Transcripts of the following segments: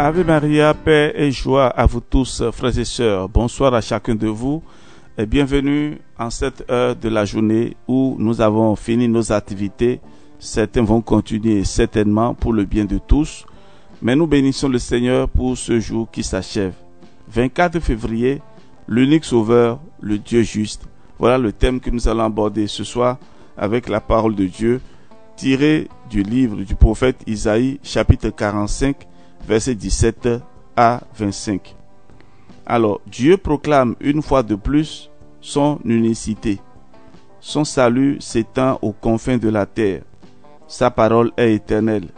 Ave Maria, paix et joie à vous tous, frères et sœurs. Bonsoir à chacun de vous et bienvenue en cette heure de la journée où nous avons fini nos activités. Certains vont continuer certainement pour le bien de tous, mais nous bénissons le Seigneur pour ce jour qui s'achève. 24 février, l'unique sauveur, le Dieu juste. Voilà le thème que nous allons aborder ce soir avec la parole de Dieu tirée du livre du prophète Isaïe, chapitre 45, versets 17 à 25. Alors, Dieu proclame une fois de plus son unicité. Son salut s'étend aux confins de la terre. Sa parole est éternelle.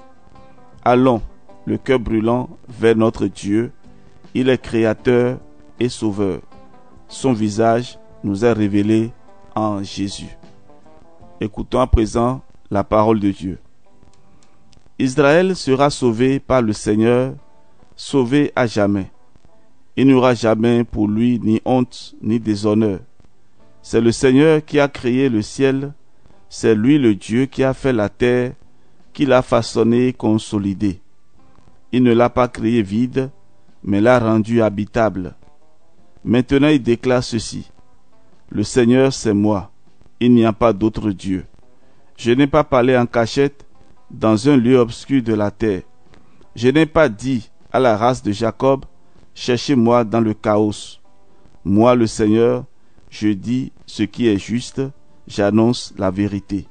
Allons, le cœur brûlant, vers notre Dieu. Il est créateur et sauveur. Son visage nous est révélé en Jésus. Écoutons à présent la parole de Dieu. Israël sera sauvé par le Seigneur, sauvé à jamais. Il n'y aura jamais pour lui ni honte ni déshonneur. C'est le Seigneur qui a créé le ciel, c'est lui le Dieu qui a fait la terre, qui l'a façonnée et consolidée. Il ne l'a pas créée vide, mais l'a rendue habitable. Maintenant il déclare ceci: le Seigneur c'est moi, il n'y a pas d'autre Dieu. Je n'ai pas parlé en cachette, dans un lieu obscur de la terre. Je n'ai pas dit à la race de Jacob, cherchez-moi dans le chaos. Moi, le Seigneur, je dis ce qui est juste, j'annonce la vérité.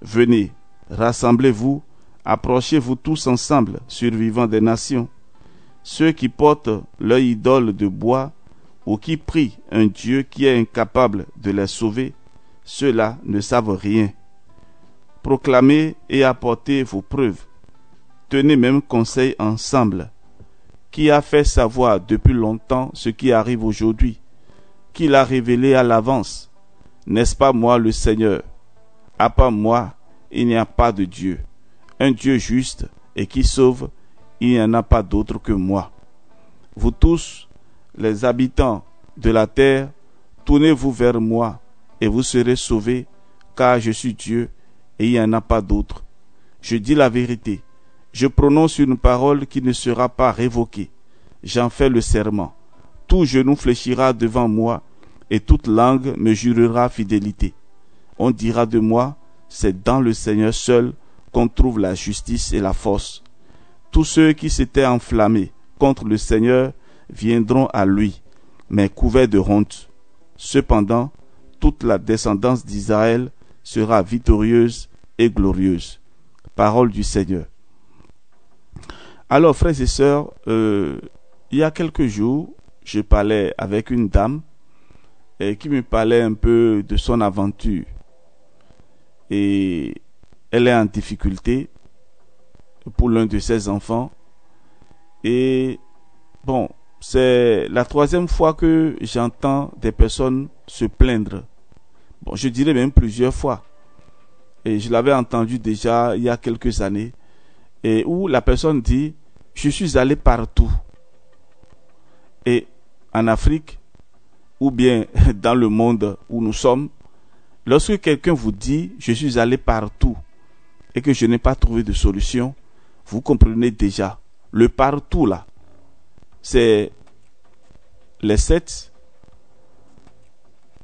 Venez, rassemblez-vous, approchez-vous tous ensemble, survivants des nations. Ceux qui portent leur idole de bois ou qui prient un Dieu qui est incapable de les sauver, ceux-là ne savent rien. Proclamez et apportez vos preuves. Tenez même conseil ensemble. Qui a fait savoir depuis longtemps ce qui arrive aujourd'hui? Qui l'a révélé à l'avance? N'est-ce pas moi le Seigneur? À part moi, il n'y a pas de Dieu. Un Dieu juste et qui sauve, il n'y en a pas d'autre que moi. Vous tous, les habitants de la terre, tournez-vous vers moi et vous serez sauvés, car je suis Dieu et il n'y en a pas d'autre. Je dis la vérité. Je prononce une parole qui ne sera pas révoquée. J'en fais le serment. Tout genou fléchira devant moi et toute langue me jurera fidélité. On dira de moi, c'est dans le Seigneur seul qu'on trouve la justice et la force. Tous ceux qui s'étaient enflammés contre le Seigneur viendront à lui, mais couverts de honte. Cependant, toute la descendance d'Israël sera victorieuse et glorieuse. Parole du Seigneur. Alors, frères et sœurs, il y a quelques jours, je parlais avec une dame qui me parlait un peu de son aventure. Et elle est en difficulté pour l'un de ses enfants. Et bon, c'est la troisième fois que j'entends des personnes se plaindre. Bon, je dirais même plusieurs fois. Et je l'avais entendu déjà il y a quelques années. Et où la personne dit, je suis allé partout. Et en Afrique, ou bien dans le monde où nous sommes, lorsque quelqu'un vous dit, je suis allé partout, et que je n'ai pas trouvé de solution, vous comprenez déjà, le partout là, c'est les sectes,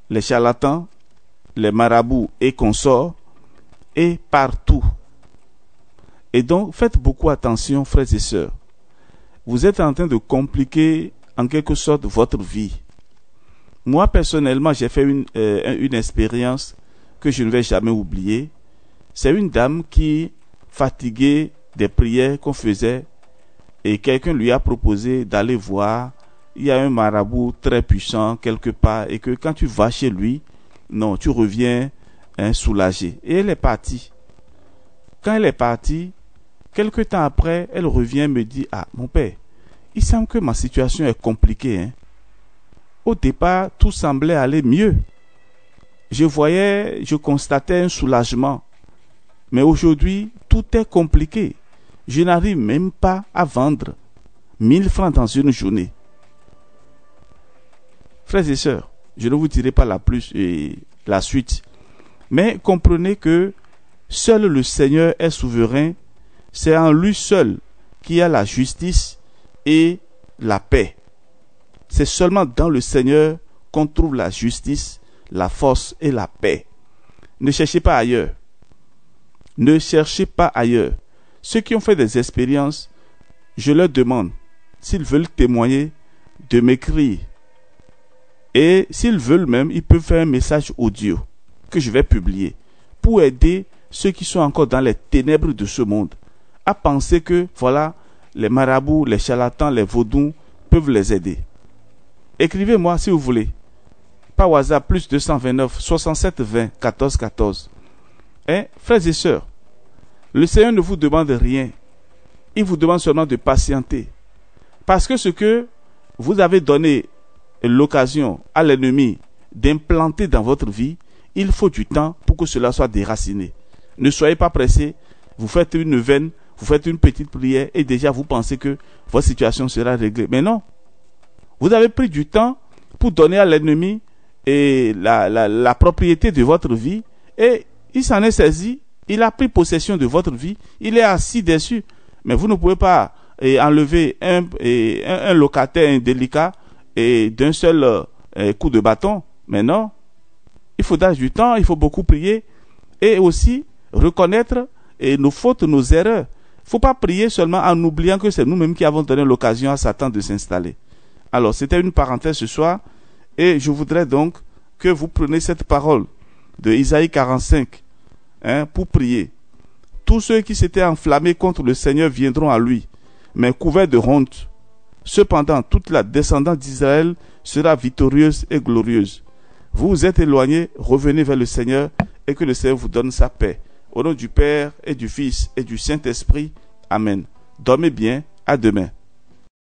les charlatans, les marabouts et consorts, et partout. Et donc, faites beaucoup attention, frères et sœurs. Vous êtes en train de compliquer en quelque sorte votre vie. Moi, personnellement, j'ai fait une expérience que je ne vais jamais oublier. C'est une dame qui, fatiguée des prières qu'on faisait, et quelqu'un lui a proposé d'aller voir. Il y a un marabout très puissant quelque part, et que quand tu vas chez lui, non, tu reviens soulagée. Et elle est partie. Quand elle est partie, quelque temps après, elle revient me dit, ah, mon père, il semble que ma situation est compliquée. Hein. Au départ, tout semblait aller mieux. Je constatais un soulagement. Mais aujourd'hui, tout est compliqué. Je n'arrive même pas à vendre 1000 francs dans une journée. Frères et sœurs, je ne vous dirai pas la suite. Mais comprenez que seul le Seigneur est souverain. C'est en lui seul qu'il y a la justice et la paix. C'est seulement dans le Seigneur qu'on trouve la justice, la force et la paix. Ne cherchez pas ailleurs. Ne cherchez pas ailleurs. Ceux qui ont fait des expériences, je leur demande, s'ils veulent témoigner, de m'écrire. Et s'ils veulent même, ils peuvent faire un message audio que je vais publier pour aider ceux qui sont encore dans les ténèbres de ce monde à penser que, voilà, les marabouts, les charlatans, les vaudous peuvent les aider. Écrivez-moi si vous voulez. Par WhatsApp, plus 229 67 20 14 14. Frères et sœurs, le Seigneur ne vous demande rien. Il vous demande seulement de patienter. Parce que ce que vous avez donné l'occasion à l'ennemi d'implanter dans votre vie, il faut du temps pour que cela soit déraciné. Ne soyez pas pressés. Vous faites une veine, vous faites une petite prière et déjà vous pensez que votre situation sera réglée. Mais non. Vous avez pris du temps pour donner à l'ennemi la propriété de votre vie et il s'en est saisi. Il a pris possession de votre vie. Il est assis dessus. Mais vous ne pouvez pas enlever un locataire indélicat d'un seul coup de bâton. Mais non. Il faudra du temps, il faut beaucoup prier et aussi reconnaître nos fautes, nos erreurs. Il ne faut pas prier seulement en oubliant que c'est nous-mêmes qui avons donné l'occasion à Satan de s'installer. Alors, c'était une parenthèse ce soir et je voudrais donc que vous preniez cette parole de Isaïe 45 pour prier. Tous ceux qui s'étaient enflammés contre le Seigneur viendront à lui, mais couverts de honte. Cependant, toute la descendance d'Israël sera victorieuse et glorieuse. Vous vous êtes éloignés, revenez vers le Seigneur et que le Seigneur vous donne sa paix. Au nom du Père et du Fils et du Saint-Esprit. Amen. Dormez bien. À demain.